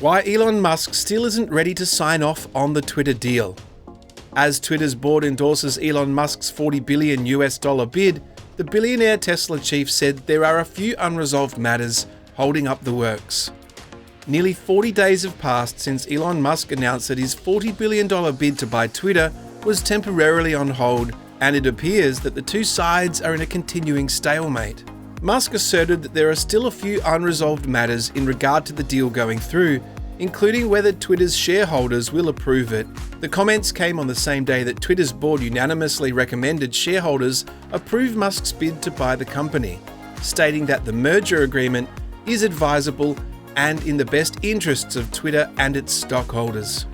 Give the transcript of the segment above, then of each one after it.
Why Elon Musk still isn't ready to sign off on the Twitter deal. As Twitter's board endorses Elon Musk's $40 billion bid, the billionaire Tesla chief said there are a few unresolved matters holding up the works. Nearly 40 days have passed since Elon Musk announced that his $40 billion bid to buy Twitter was temporarily on hold, and it appears that the two sides are in a continuing stalemate. Musk asserted that there are still a few unresolved matters in regard to the deal going through, including whether Twitter's shareholders will approve it. The comments came on the same day that Twitter's board unanimously recommended shareholders approve Musk's bid to buy the company, stating that the merger agreement is advisable and in the best interests of Twitter and its stockholders.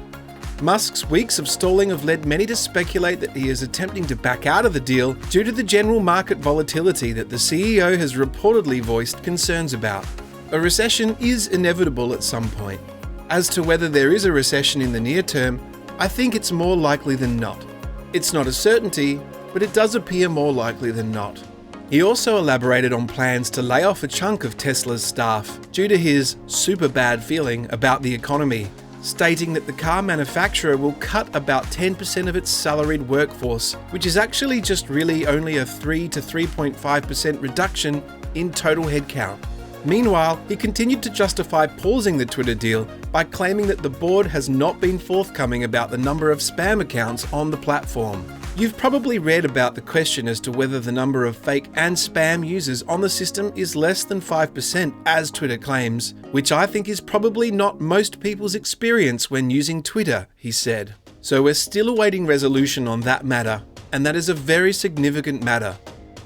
Musk's weeks of stalling have led many to speculate that he is attempting to back out of the deal due to the general market volatility that the CEO has reportedly voiced concerns about. A recession is inevitable at some point. As to whether there is a recession in the near term, I think it's more likely than not. It's not a certainty, but it does appear more likely than not. He also elaborated on plans to lay off a chunk of Tesla's staff due to his super bad feeling about the economy, stating that the car manufacturer will cut about 10% of its salaried workforce, which is actually just really only a 3 to 3.5% reduction in total headcount. Meanwhile, he continued to justify pausing the Twitter deal by claiming that the board has not been forthcoming about the number of spam accounts on the platform. You've probably read about the question as to whether the number of fake and spam users on the system is less than 5%, as Twitter claims, which I think is probably not most people's experience when using Twitter, he said. So we're still awaiting resolution on that matter, and that is a very significant matter.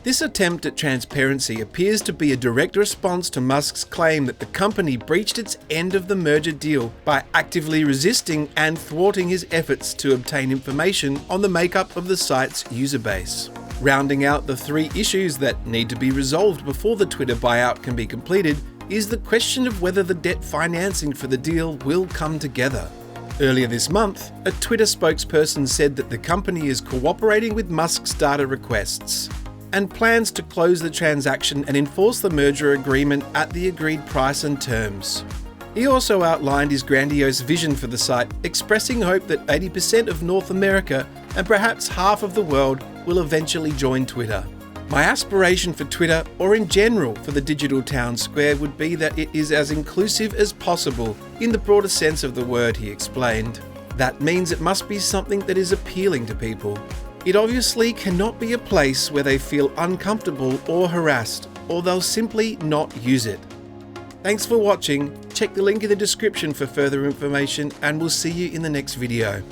This attempt at transparency appears to be a direct response to Musk's claim that the company breached its end of the merger deal by actively resisting and thwarting his efforts to obtain information on the makeup of the site's user base. Rounding out the three issues that need to be resolved before the Twitter buyout can be completed is the question of whether the debt financing for the deal will come together. Earlier this month, a Twitter spokesperson said that the company is cooperating with Musk's data requests and plans to close the transaction and enforce the merger agreement at the agreed price and terms. He also outlined his grandiose vision for the site, expressing hope that 80% of North America and perhaps half of the world will eventually join Twitter. My aspiration for Twitter, or in general for the digital town square, would be that it is as inclusive as possible in the broader sense of the word, he explained. That means it must be something that is appealing to people. It obviously cannot be a place where they feel uncomfortable or harassed, or they'll simply not use it. Thanks for watching. Check the link in the description for further information, and we'll see you in the next video.